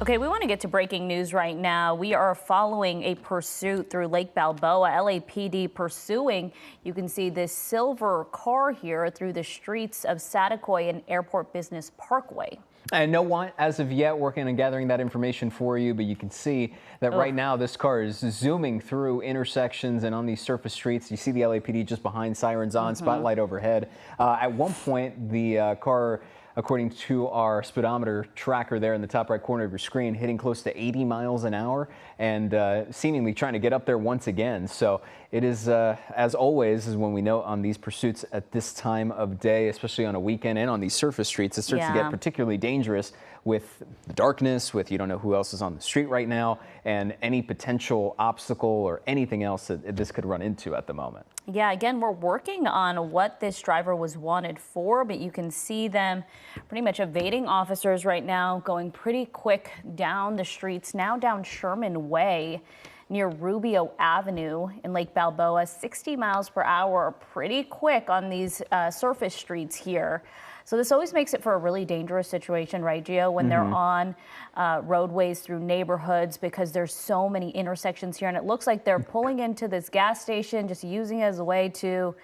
Okay, we want to get to breaking news right now. We are following a pursuit through Lake Balboa, LAPD pursuing. You can see this silver car here through the streets of Saticoy and Airport Business Parkway. And no one, as of yet, working on gathering that information for you, but you can see that right now this car is zooming through intersections and on these surface streets. You see the LAPD just behind, sirens on, spotlight overhead. At one point, the car, according to our speedometer tracker there in the top right corner of your screen, hitting close to 80 miles an hour and seemingly trying to get up there once again. So it is, as always, is when we know on these pursuits at this time of day, especially on a weekend and on these surface streets, it starts to get particularly dangerous with the darkness, with you don't know who else is on the street right now, and any potential obstacle or anything else that this could run into at the moment. Yeah, again, we're working on what this driver was wanted for, but you can see them pretty much evading officers right now, going pretty quick down the streets, now down Sherman Way near Rubio Avenue in Lake Balboa. 60 miles per hour, pretty quick on these surface streets here. So this always makes it for a really dangerous situation, right, Gio, when they're on roadways through neighborhoods, because there's so many intersections here. And it looks like they're pulling into this gas station, just using it as a way to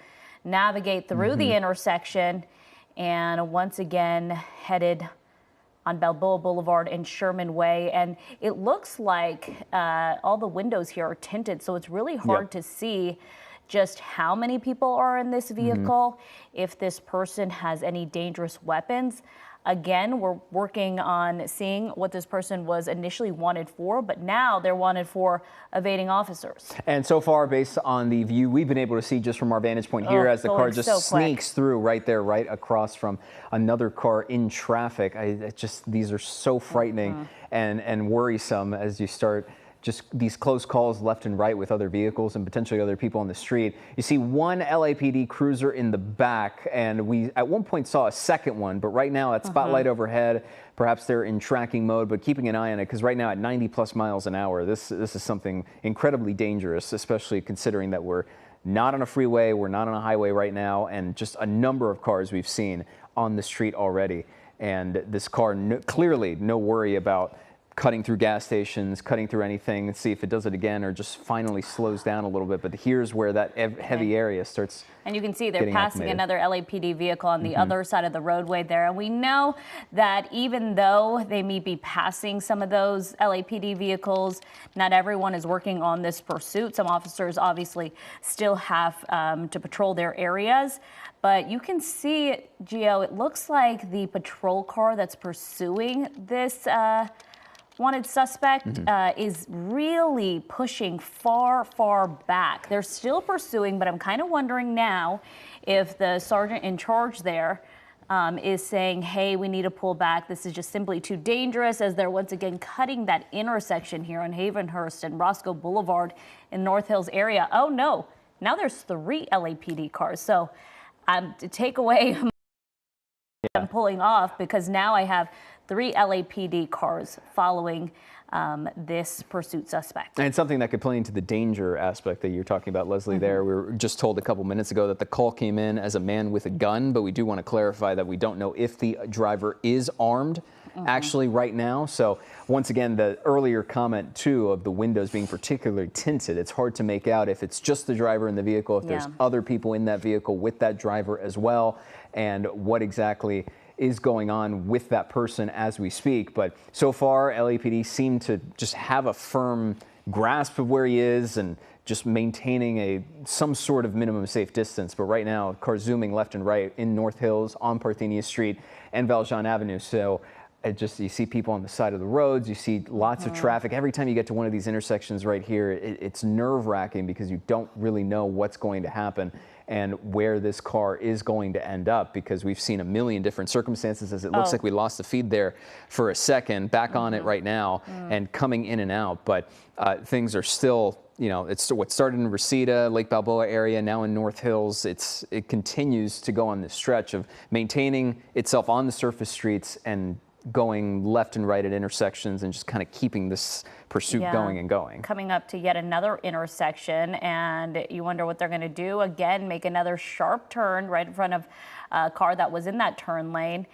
navigate through the intersection. And once again, headed on Balboa Boulevard and Sherman Way. And it looks like all the windows here are tinted, so it's really hard to see just how many people are in this vehicle, if this person has any dangerous weapons. Again, we're working on seeing what this person was initially wanted for, but now they're wanted for evading officers. And so far, based on the view we've been able to see just from our vantage point here, as the car just sneaks through right there, right across from another car in traffic, these are so frightening and worrisome as you start just these close calls left and right with other vehicles and potentially other people on the street. You see one LAPD cruiser in the back, and we at one point saw a second one, but right now at spotlight overhead, perhaps they're in tracking mode, but keeping an eye on it, because right now at 90+ miles an hour, this is something incredibly dangerous, especially considering that we're not on a freeway, we're not on a highway right now, and just a number of cars we've seen on the street already. And this car, clearly no worry about cutting through gas stations, cutting through anything, and see if it does it again or just finally slows down a little bit. But here's where that heavy area starts. And you can see they're passing another LAPD vehicle on the other side of the roadway there. And we know that even though they may be passing some of those LAPD vehicles, not everyone is working on this pursuit. Some officers obviously still have to patrol their areas. But you can see, Gio, it looks like the patrol car that's pursuing this wanted suspect is really pushing far back. They're still pursuing, but I'm kind of wondering now if the sergeant in charge there is saying, hey, we need to pull back. This is just simply too dangerous, as they're once again cutting that intersection here on Havenhurst and Roscoe Boulevard in North Hills area. Oh no, now there's 3 LAPD cars. So to take away I'm pulling off, because now I have 3 LAPD cars following this pursuit suspect. And something that could play into the danger aspect that you're talking about, Leslie, there. We were just told a couple minutes ago that the call came in as a man with a gun, but we do want to clarify that we don't know if the driver is armed actually right now. So once again, the earlier comment too of the windows being particularly tinted, it's hard to make out if it's just the driver in the vehicle, if there's other people in that vehicle with that driver as well, and what exactly is going on with that person as we speak. But so far, LAPD seem to just have a firm grasp of where he is and just maintaining some sort of minimum safe distance. But right now, cars zooming left and right in North Hills, on Parthenia Street and Valjean Avenue. So you see people on the side of the roads, you see lots of traffic. Every time you get to one of these intersections right here, it's nerve-wracking, because you don't really know what's going to happen and where this car is going to end up, because we've seen a million different circumstances, as it looks like we lost the feed there for a second, back on it right now and coming in and out. But things are still, it's what started in Reseda, Lake Balboa area, now in North Hills. It continues to go on this stretch of maintaining itself on the surface streets and going left and right at intersections and just kind of keeping this pursuit going and going. Coming up to yet another intersection, and you wonder what they're going to do. Again, make another sharp turn right in front of a car that was in that turn lane.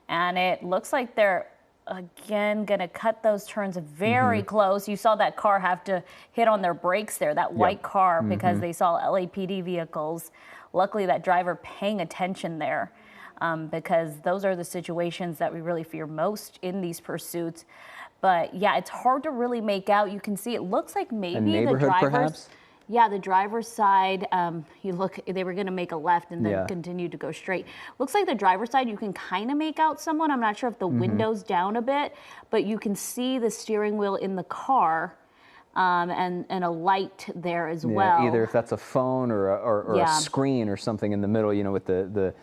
And it looks like they're again, gonna cut those turns very close. You saw that car have to hit on their brakes there, that white car, because they saw LAPD vehicles. Luckily, that driver paying attention there, because those are the situations that we really fear most in these pursuits. But yeah, it's hard to really make out. You can see it looks like maybe the drivers. Perhaps? Yeah, the driver's side, you look, they were going to make a left and then continue to go straight. Looks like the driver's side, you can kind of make out someone. I'm not sure if the window's down a bit, but you can see the steering wheel in the car, and a light there as well. Either if that's a phone or a screen or something in the middle, with the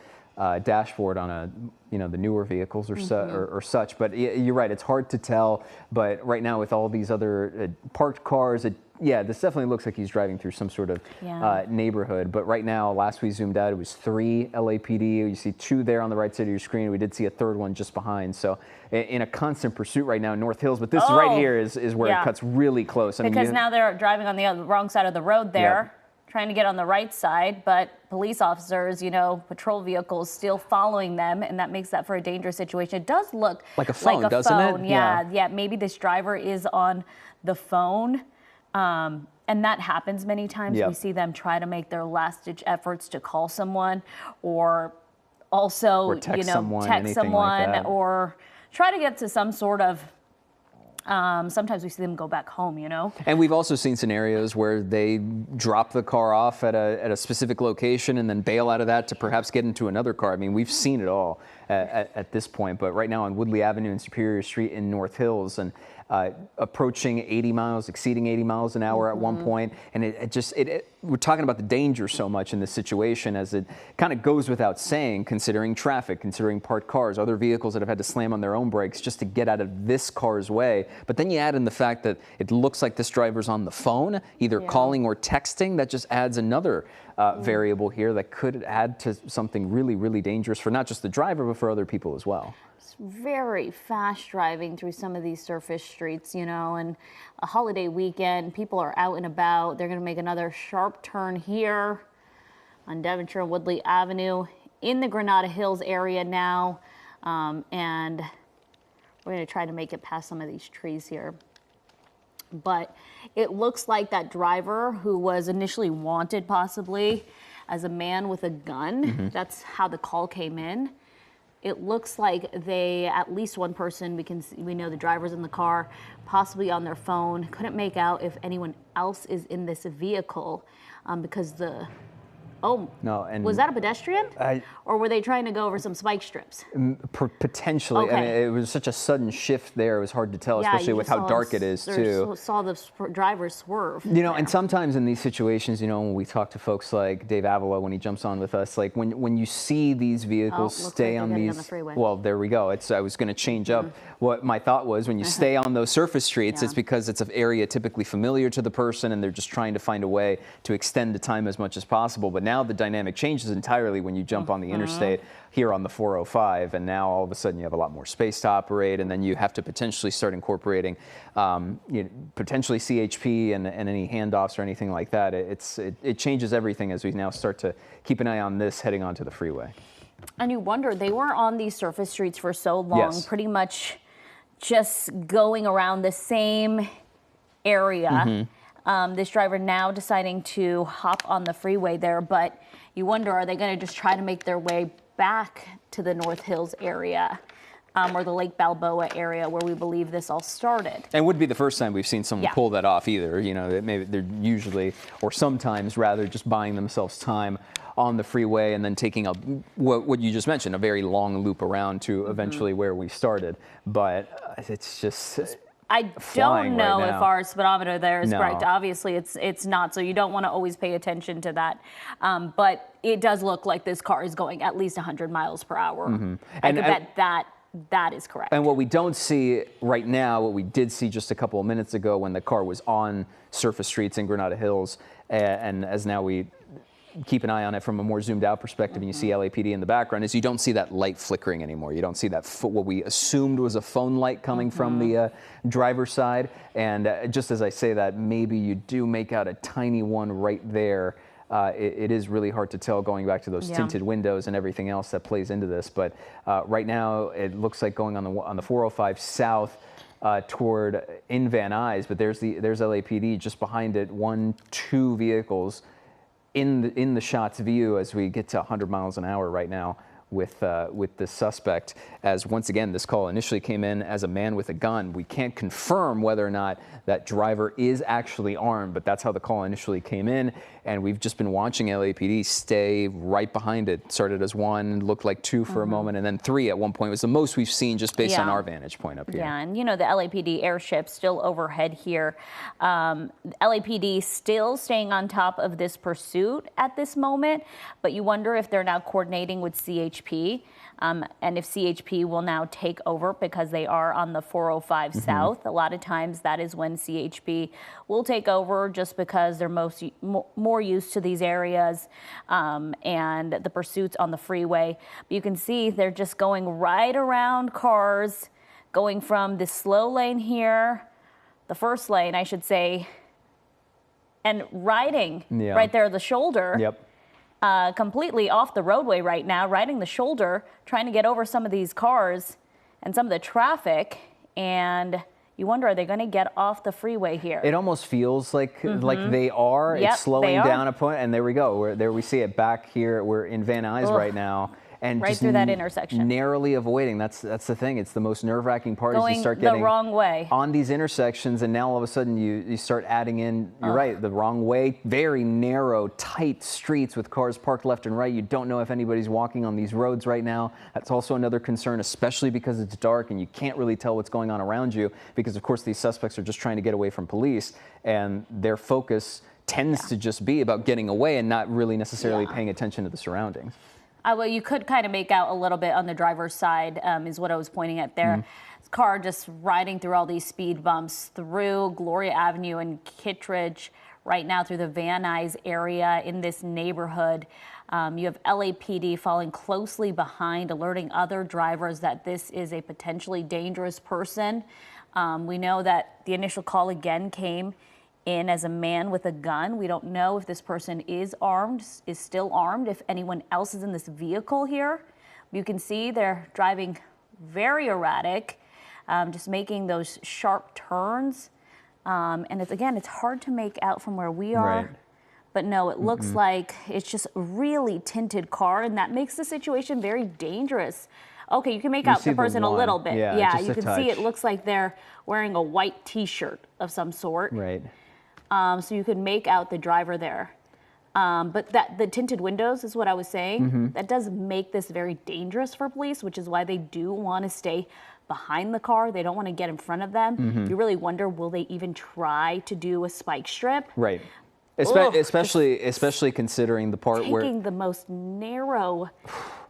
dashboard on the newer vehicles or such. But you're right, it's hard to tell. But right now with all these other parked cars, this definitely looks like he's driving through some sort of neighborhood. But right now, last we zoomed out, it was 3 LAPD. You see 2 there on the right side of your screen. We did see a 3rd one just behind. So in a constant pursuit right now in North Hills. But this right here is where it cuts really close. Because now they're driving on the wrong side of the road there. Trying to get on the right side, but police officers, patrol vehicles still following them, and that makes that for a dangerous situation. It does look like a phone, doesn't it? Yeah, maybe this driver is on the phone, and that happens many times. We see them try to make their last-ditch efforts to call someone, or also, text text someone, like or try to get to some sort of. Sometimes we see them go back home, And we've also seen scenarios where they drop the car off at a specific location and then bail out of that to perhaps get into another car. I mean, we've seen it all at this point. But right now on Woodley Avenue and Superior Street in North Hills, and approaching 80 miles, exceeding 80 miles an hour at one point. And we're talking about the danger so much in this situation, as it kind of goes without saying, considering traffic, considering parked cars, other vehicles that have had to slam on their own brakes just to get out of this car's way. But then you add in the fact that it looks like this driver's on the phone, either calling or texting. That just adds another variable here that could add to something really, really dangerous for not just the driver, but for other people as well. Very fast driving through some of these surface streets, and a holiday weekend, people are out and about. They're going to make another sharp turn here on Devonshire and Woodley Avenue in the Granada Hills area now, and we're going to try to make it past some of these trees here. But it looks like that driver, who was initially wanted possibly as a man with a gun, that's how the call came in. It looks like at least one person, we know the driver's in the car, possibly on their phone. Couldn't make out if anyone else is in this vehicle, because was that a pedestrian? Or were they trying to go over some spike strips? Potentially. Okay. I mean, it was such a sudden shift there. It was hard to tell, especially with how dark it is, too. Saw the driver swerve. And sometimes in these situations, when we talk to folks like Dave Avila, when he jumps on with us, like when you see these vehicles stay on these, the freeway. Well, there we go. I was going to change up what my thought was. When you stay on those surface streets, it's because it's an area typically familiar to the person, and they're just trying to find a way to extend the time as much as possible. But now the dynamic changes entirely when you jump on the interstate here on the 405, and now all of a sudden you have a lot more space to operate, and then you have to potentially start incorporating potentially CHP and any handoffs or anything like that. It changes everything as we now start to keep an eye on this heading onto the freeway. And you wonder, they were on these surface streets for so long, pretty much just going around the same area. This driver now deciding to hop on the freeway there, but you wonder, are they going to just try to make their way back to the North Hills area, or the Lake Balboa area where we believe this all started? And would be the first time we've seen someone pull that off either. Maybe they're usually, or sometimes rather, just buying themselves time on the freeway and then taking what you just mentioned, a very long loop around to eventually where we started. But it's just... I don't know if our speedometer there is correct. Obviously, it's not, so you don't want to always pay attention to that. But it does look like this car is going at least 100 miles per hour. I could bet that is correct. And what we don't see right now, what we did see just a couple of minutes ago when the car was on surface streets in Granada Hills, and as now we keep an eye on it from a more zoomed out perspective, and you see LAPD in the background, is you don't see that light flickering anymore. You don't see that what we assumed was a phone light coming from the driver's side. And just as I say that, maybe you do make out a tiny one right there it is really hard to tell going back to those tinted windows and everything else that plays into this. But right now, it looks like going on the 405 south toward in Van Nuys, but there's LAPD just behind it, 2 vehicles in the shot's view as we get to 100 miles an hour right now with the suspect. As once again, this call initially came in as a man with a gun. We can't confirm whether or not that driver is actually armed, but that's how the call initially came in. And we've just been watching LAPD stay right behind it. Started as 1, looked like 2 for a moment, and then 3 at one point was the most we've seen just based on our vantage point up here. Yeah, and you know, the LAPD airship still overhead here. LAPD still staying on top of this pursuit at this moment, but you wonder if they're now coordinating with CHP. And if CHP will now take over because they are on the 405 South. A lot of times that is when CHP will take over just because they're more used to these areas and the pursuits on the freeway. But you can see they're just going right around cars, going from the slow lane here, the first lane, I should say, and riding right there, the shoulder. Completely off the roadway right now, riding the shoulder, trying to get over some of these cars and some of the traffic. And you wonder, are they going to get off the freeway here? It almost feels like they are. Yep, it's slowing down a point, and there we go. There we see it back here. We're in Van Nuys right now. And right just through that intersection. Narrowly avoiding. That's the thing. It's the most nerve-wracking part is you start going getting the wrong way on these intersections, and now all of a sudden you start adding in, you're right, the wrong way. Very narrow, tight streets with cars parked left and right. You don't know if anybody's walking on these roads right now. That's also another concern, especially because it's dark and you can't really tell what's going on around you because, of course, these suspects are just trying to get away from police, and their focus tends to just be about getting away and not really necessarily paying attention to the surroundings. Well, you could kind of make out a little bit on the driver's side is what I was pointing at there. This car just riding through all these speed bumps through Gloria Avenue and Kittredge right now through the Van Nuys area in this neighborhood. You have LAPD following closely behind, alerting other drivers that this is a potentially dangerous person. We know that the initial call again came in as a man with a gun. We don't know if this person is armed, is still armed, if anyone else is in this vehicle here. You can see they're driving very erratic, just making those sharp turns. And it's hard to make out from where we are. But no, it looks like it's just a really tinted car, and that makes the situation very dangerous. Okay, you can make out the person a little bit. Yeah, you can see it looks like they're wearing a white T-shirt of some sort. So you can make out the driver there. But the tinted windows is what I was saying. That does make this very dangerous for police, which is why they do want to stay behind the car. They don't want to get in front of them. You really wonder, will they even try to do a spike strip? Especially considering the part where taking the most narrow,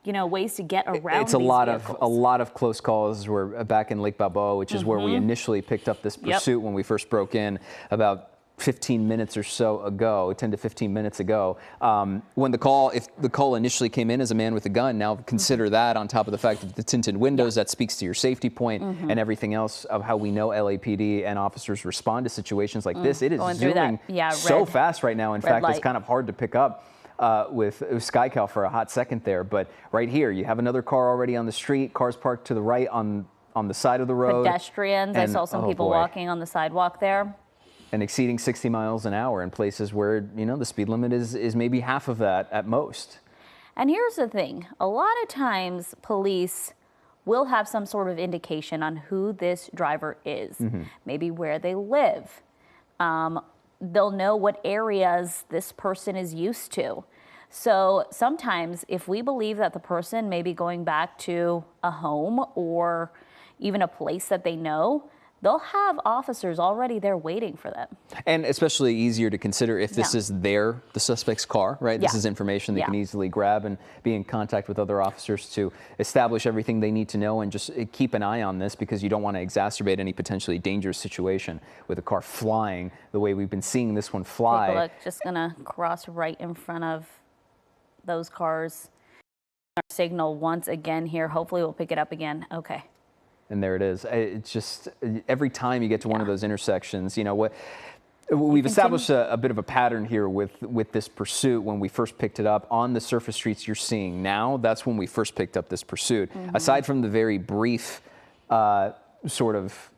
ways to get around. It's a lot of close calls. We're back in Lake Balboa, which is where we initially picked up this pursuit when we first broke in about 15 minutes or so ago, 10 to 15 minutes ago. When if the call initially came in as a man with a gun, now consider that on top of the fact that the tinted windows, that speaks to your safety point and everything else of how we know LAPD and officers respond to situations like this. It is zooming so fast right now. In fact, it's kind of hard to pick up with SkyCal for a hot second there. But right here, you have another car already on the street, cars parked to the right on the side of the road. Pedestrians, I saw some people walking on the sidewalk there. And exceeding 60 miles an hour in places where, the speed limit is maybe half of that at most. And here's the thing. A lot of times police will have some sort of indication on who this driver is, maybe where they live. They'll know what areas this person is used to. So sometimes if we believe that the person may be going back to a home or even a place that they know, they'll have officers already there waiting for them. And especially easier to consider if this is the suspect's car, right? This is information they can easily grab and be in contact with other officers to establish everything they need to know and just keep an eye on this because you don't want to exacerbate any potentially dangerous situation with a car flying the way we've been seeing this one fly. Take a look, just gonna cross right in front of those cars. Our signal once again here. Hopefully we'll pick it up again. Okay. And there it is. It's just every time you get to one of those intersections, We've established a bit of a pattern here with this pursuit. When we first picked it up on the surface streets you're seeing now, that's when we first picked up this pursuit. Aside from the very brief sort of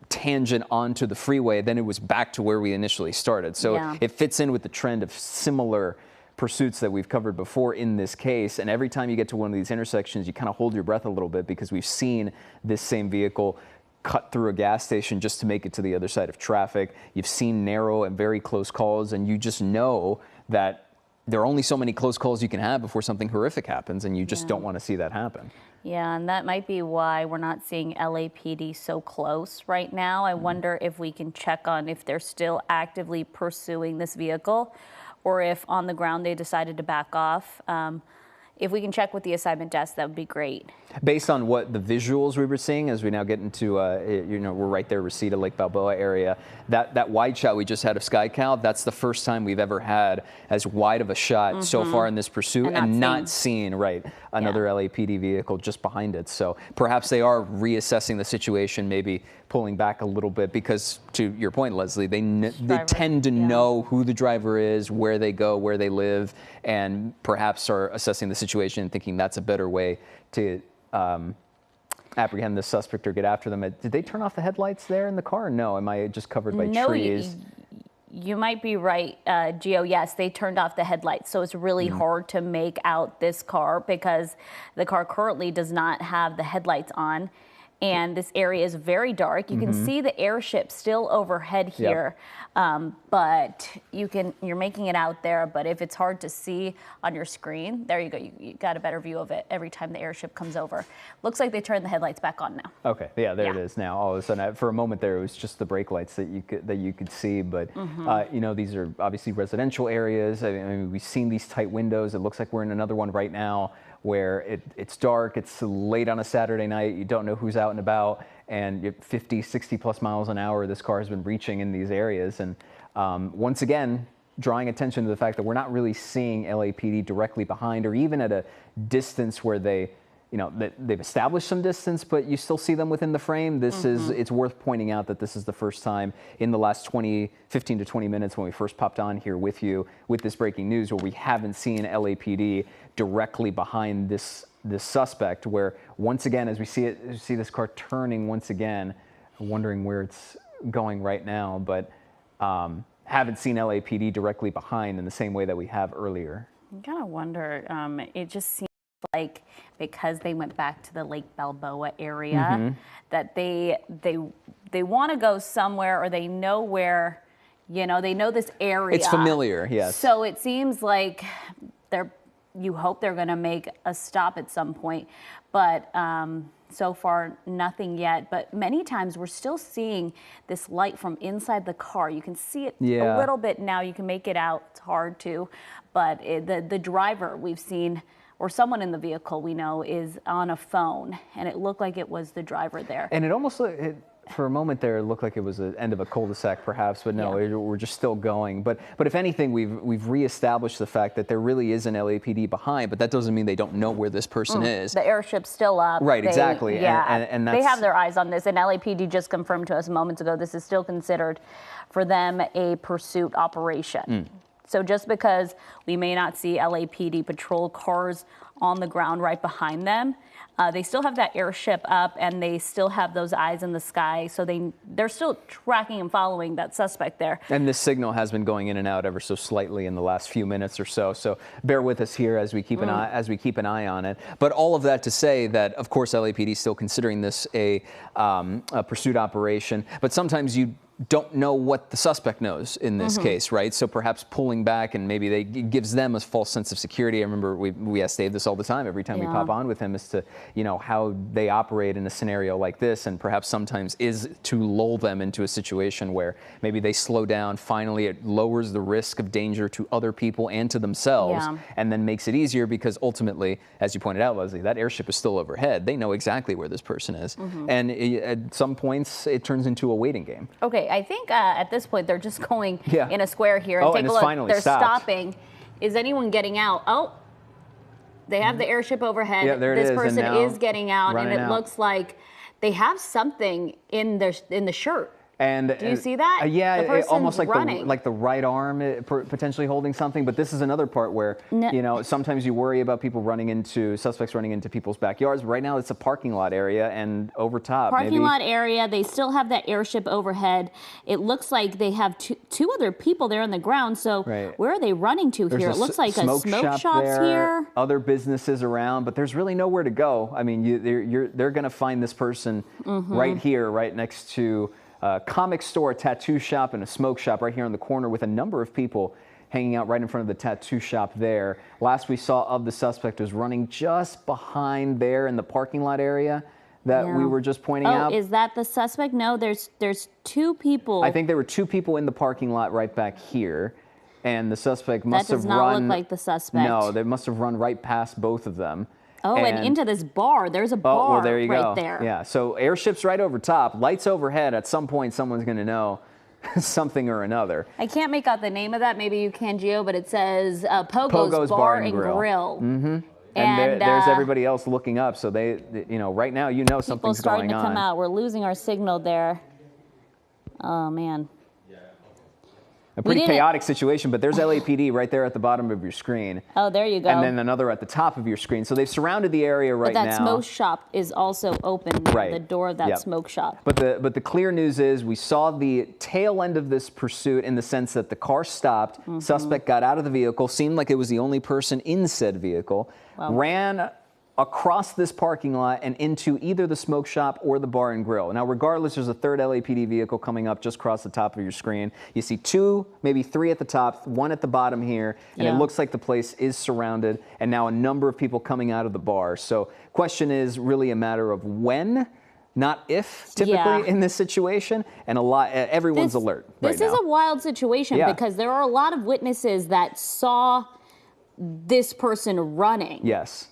tangent onto the freeway, then it was back to where we initially started. So it fits in with the trend of similar pursuits that we've covered before in this case. And every time you get to one of these intersections, you kind of hold your breath a little bit, because we've seen this same vehicle cut through a gas station just to make it to the other side of traffic. You've seen narrow and very close calls, and you just know that there are only so many close calls you can have before something horrific happens, and you just don't want to see that happen. Yeah, and that might be why we're not seeing LAPD so close right now. I wonder if we can check on if they're still actively pursuing this vehicle, or if on the ground they decided to back off. If we can check with the assignment desk, that would be great. Based on what the visuals we were seeing as we now get into, we're right there, Reseda, Lake Balboa area. That wide shot we just had of SkyCal, that's the first time we've ever had as wide of a shot so far in this pursuit, and not seen another LAPD vehicle just behind it. So perhaps they are reassessing the situation, maybe pulling back a little bit, because to your point, Leslie, they tend to know who the driver is, where they go, where they live, and perhaps are assessing the situation and thinking that's a better way to apprehend the suspect or get after them. Did they turn off the headlights there in the car? Or no, am I just covered by trees? You might be right, Gio. Yes, they turned off the headlights, so it's really hard to make out this car, because the car currently does not have the headlights on. And this area is very dark. You can see the airship still overhead here, but you're making it out there. But if it's hard to see on your screen, there you go. You got a better view of it every time the airship comes over. Looks like they turned the headlights back on now. Okay, yeah, there it is now. All of a sudden, for a moment there, it was just the brake lights that you could see. But these are obviously residential areas. I mean, we've seen these tight windows. It looks like we're in another one right now, where it's dark, it's late on a Saturday night, you don't know who's out and about, and 50, 60 plus miles an hour this car has been reaching in these areas. And once again, drawing attention to the fact that we're not really seeing LAPD directly behind, or even at a distance where they've established some distance, but you still see them within the frame. It's worth pointing out that this is the first time in the last 15 to 20 minutes when we first popped on here with you with this breaking news, where we haven't seen LAPD directly behind this suspect, where once again, as we see this car turning once again, wondering where it's going right now, but haven't seen LAPD directly behind in the same way that we have earlier. You gotta wonder, it just seems like because they went back to the Lake Balboa area, that they want to go somewhere, or they know where, they know this area. It's familiar, yes. So it seems like you hope they're going to make a stop at some point, but so far nothing yet. But many times we're still seeing this light from inside the car. You can see it a little bit now. You can make it out. It's hard to, but the driver we've seen, or someone in the vehicle we know, is on a phone, and it looked like it was the driver there. And it almost for a moment there, it looked like it was the end of a cul-de-sac perhaps, but no, we're just still going. But if anything, we've reestablished the fact that there really is an LAPD behind, but that doesn't mean they don't know where this person is. The airship's still up. Right, exactly. And they have their eyes on this, and LAPD just confirmed to us moments ago this is still considered for them a pursuit operation. So just because we may not see LAPD patrol cars on the ground right behind them, they still have that airship up, and they still have those eyes in the sky. So they're still tracking and following that suspect there. And this signal has been going in and out ever so slightly in the last few minutes or so. So bear with us here as we keep an eye on it. But all of that to say that, of course, LAPD is still considering this a pursuit operation. But sometimes you don't know what the suspect knows in this case, right? So perhaps pulling back, and maybe it gives them a false sense of security. I remember we ask Dave this all the time every time we pop on with him, as to how they operate in a scenario like this, and perhaps sometimes is to lull them into a situation where maybe they slow down. Finally, it lowers the risk of danger to other people and to themselves, and then makes it easier, because ultimately, as you pointed out, Leslie, that airship is still overhead. They know exactly where this person is, and at some points it turns into a waiting game. Okay. I think at this point they're just going in a square here, and take a look. They're stopping. Is anyone getting out? Oh, they have the airship overhead. Yeah, there it this is. person is getting out, and it looks like they have something in the shirt. And do you see that? Yeah, the person's almost like running. the right arm potentially holding something. But this is another part where sometimes you worry about suspects running into people's backyards. But right now it's a parking lot area and over top. Parking lot area. They still have that airship overhead. It looks like they have two other people there on the ground. So where are they running to here? It looks like a smoke shop's there, here. Other businesses around, but there's really nowhere to go. I mean, they're going to find this person right here, right next to a comic store, a tattoo shop, and a smoke shop right here on the corner with a number of people hanging out right in front of the tattoo shop there. Last we saw of the suspect was running just behind there in the parking lot area that we were just pointing out. Oh, is that the suspect? No, there's two people. I think there were two people in the parking lot right back here, and the suspect must have run. That does not look like the suspect. No, they must have run right past both of them. Oh, and into this bar. There's a bar well, there you right go. there. Yeah, so airship's right over top, lights overhead. At some point, someone's going to know something or another. I can't make out the name of that. Maybe you can, Gio, but it says Pogo's Bar and Grill. Mm-hmm. And there's everybody else looking up. So they right now, something's going on. People starting to come out. We're losing our signal there. Oh, man. A pretty chaotic situation, but there's LAPD right there at the bottom of your screen. Oh, there you go. And then another at the top of your screen. So they've surrounded the area right now. But that smoke shop is also open, the door of that smoke shop. But the clear news is we saw the tail end of this pursuit in the sense that the car stopped, suspect got out of the vehicle, seemed like it was the only person in said vehicle, ran across this parking lot and into either the smoke shop or the bar and grill. Now, regardless, there's a third LAPD vehicle coming up just across the top of your screen. You see two, maybe three at the top, one at the bottom here, and it looks like the place is surrounded, and now a number of people coming out of the bar. So question is really a matter of when, not if, typically in this situation, and everyone's alert right now. This is a wild situation because there are a lot of witnesses that saw this person running. Yes.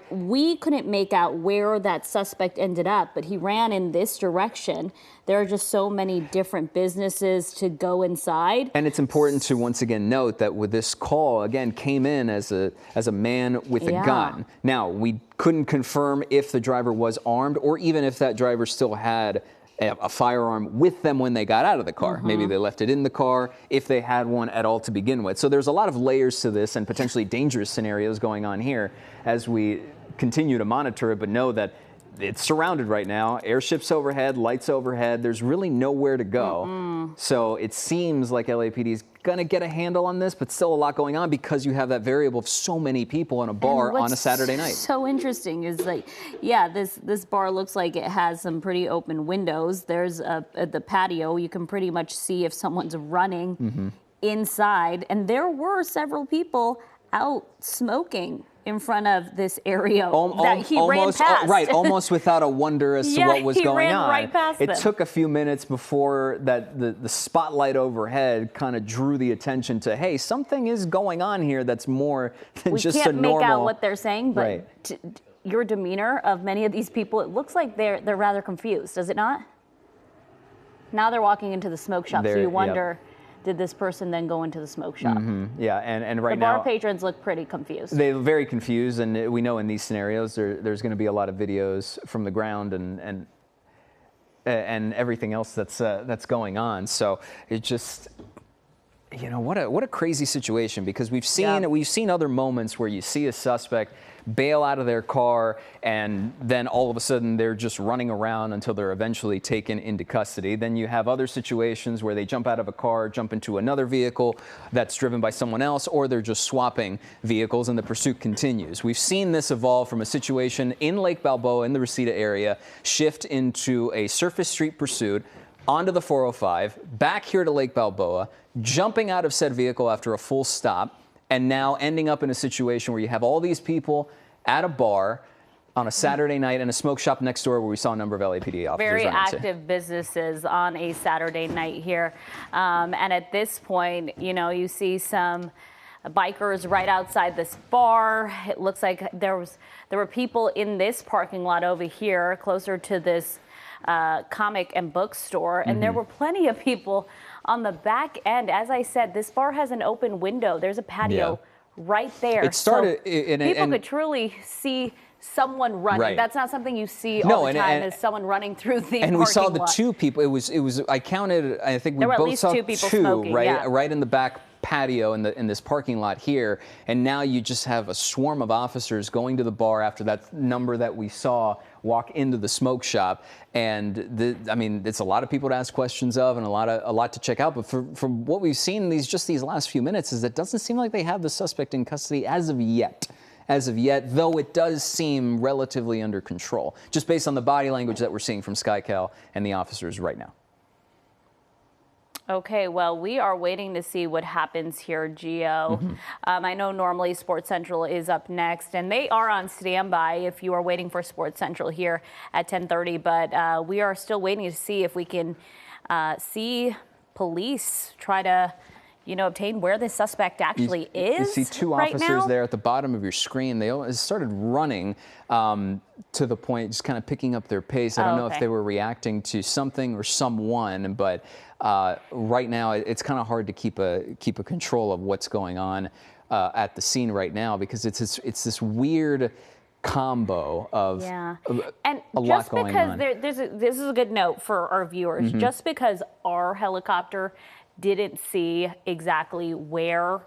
We couldn't make out where that suspect ended up, but he ran in this direction. There are just so many different businesses to go inside. And it's important to once again note that with this call, again, came in as a man with a gun. Now, we couldn't confirm if the driver was armed or even if that driver still had a firearm with them when they got out of the car. Maybe they left it in the car, if they had one at all to begin with. So there's a lot of layers to this and potentially dangerous scenarios going on here as we continue to monitor it, but know that it's surrounded right now. Airships overhead, lights overhead. There's really nowhere to go. So it seems like LAPD is going to get a handle on this, but still a lot going on because you have that variable of so many people in a bar on a Saturday night. So interesting is this bar looks like it has some pretty open windows. There's the patio. You can pretty much see if someone's running inside. And there were several people out smoking in front of this area that he ran past. Right, almost without a wonder as to what was going on. Right past it took a few minutes before that the spotlight overhead kind of drew the attention to, hey, something is going on here that's more than just a normal. We can't make out what they're saying, but your demeanor of many of these people, it looks like they're rather confused, does it not? Now they're walking into the smoke shop, so you wonder, did this person then go into the smoke shop? Yeah, and right now the bar patrons look pretty confused. They're very confused, and we know in these scenarios there's going to be a lot of videos from the ground and everything else that's going on. So it just, what a crazy situation, because we've seen other moments where you see a suspect bail out of their car and then all of a sudden they're just running around until they're eventually taken into custody. Then you have other situations where they jump out of a car, jump into another vehicle that's driven by someone else, or they're just swapping vehicles and the pursuit continues. We've seen this evolve from a situation in Lake Balboa in the Reseda area, shift into a surface street pursuit onto the 405, back here to Lake Balboa, jumping out of said vehicle after a full stop, and now ending up in a situation where you have all these people at a bar on a Saturday night and a smoke shop next door where we saw a number of LAPD officers. Very active businesses on a Saturday night here. And at this point, you see some bikers right outside this bar. It looks like there were people in this parking lot over here closer to this comic and bookstore, and there were plenty of people on the back end. As I said, this bar has an open window. There's a patio right there. It started, so people could truly see someone running. Right. That's not something you see all the time, is someone running through the and parking we saw the lot. two people. It was. I counted. I think we there were both at least saw two people smoking, right in the back patio in this parking lot here. And now you just have a swarm of officers going to the bar after that number that we saw walk into the smoke shop. And I mean, it's a lot of people to ask questions of and a lot to check out. But from what we've seen these last few minutes, is it doesn't seem like they have the suspect in custody as of yet. Though it does seem relatively under control, just based on the body language that we're seeing from SkyCal and the officers right now. Okay, well, we are waiting to see what happens here, Gio. I know normally Sports Central is up next, and they are on standby if you are waiting for Sports Central here at 10:30. But we are still waiting to see if we can see police try to, obtain where the suspect actually is. You see two officers there at the bottom of your screen. They all started running to the point, just kind of picking up their pace. I don't know if they were reacting to something or someone, but right now it's kind of hard to keep a control of what's going on at the scene right now, because it's this weird combo of and a lot going on. This is a good note for our viewers. Just because our helicopter didn't see exactly where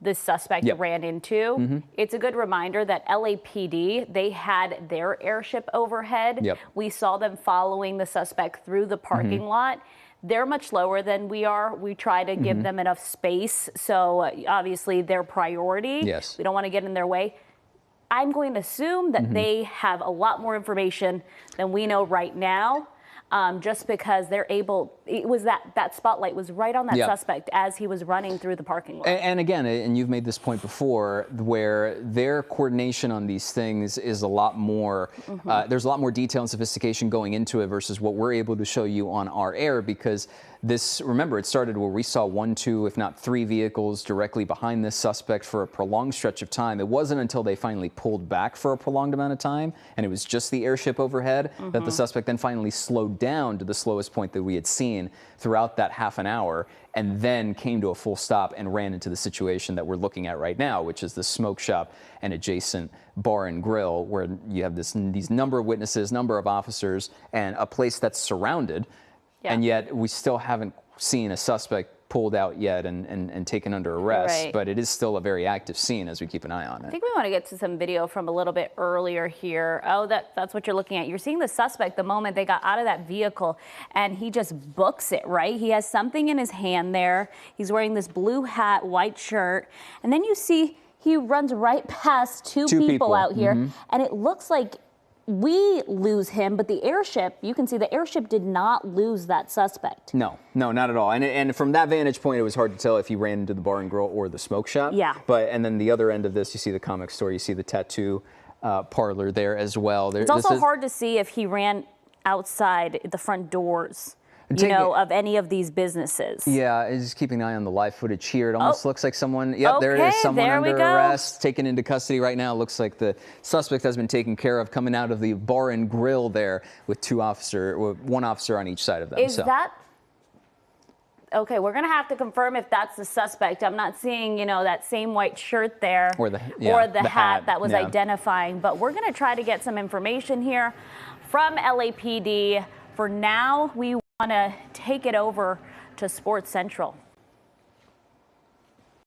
the suspect ran into, it's a good reminder that LAPD, they had their airship overhead. We saw them following the suspect through the parking lot. They're much lower than we are. We try to give them enough space. So obviously their priority. We don't want to get in their way. I'm going to assume that they have a lot more information than we know right now. Just because they're able, it was that spotlight was right on that suspect as he was running through the parking lot. And again, and you've made this point before, where their coordination on these things is a lot more, there's a lot more detail and sophistication going into it versus what we're able to show you on our air, because remember, it started where we saw 1, 2, if not 3 vehicles directly behind this suspect for a prolonged stretch of time. It wasn't until they finally pulled back for a prolonged amount of time, and it was just the airship overhead, that the suspect then finally slowed down to the slowest point that we had seen throughout that half an hour, and then came to a full stop and ran into the situation that we're looking at right now, which is the smoke shop and adjacent bar and grill, where you have these number of witnesses, number of officers, and a place that's surrounded. And yet we still haven't seen a suspect pulled out yet and taken under arrest, but it is still a very active scene as we keep an eye on it. I think we want to get to some video from a little bit earlier here. Oh, that's what you're looking at. You're seeing the suspect the moment they got out of that vehicle, and he just books it, right? He has something in his hand there. He's wearing this blue hat, white shirt, and then you see he runs right past two people out here, and it looks like we lose him, but the airship, you can see the airship did not lose that suspect. No, not at all. And from that vantage point, it was hard to tell if he ran into the bar and grill or the smoke shop. And then the other end of this, you see the comic store, you see the tattoo parlor there as well. It's also hard to see if he ran outside the front doors, of any of these businesses. Yeah, just keeping an eye on the live footage here. It almost looks like someone, there it is, someone under arrest, taken into custody right now. It looks like the suspect has been taken care of, coming out of the bar and grill there with one officer on each side of them. Is that, okay, we're gonna have to confirm if that's the suspect. I'm not seeing, that same white shirt there or the hat that was identifying, but we're gonna try to get some information here from LAPD. For now, we want to take it over to Sports Central.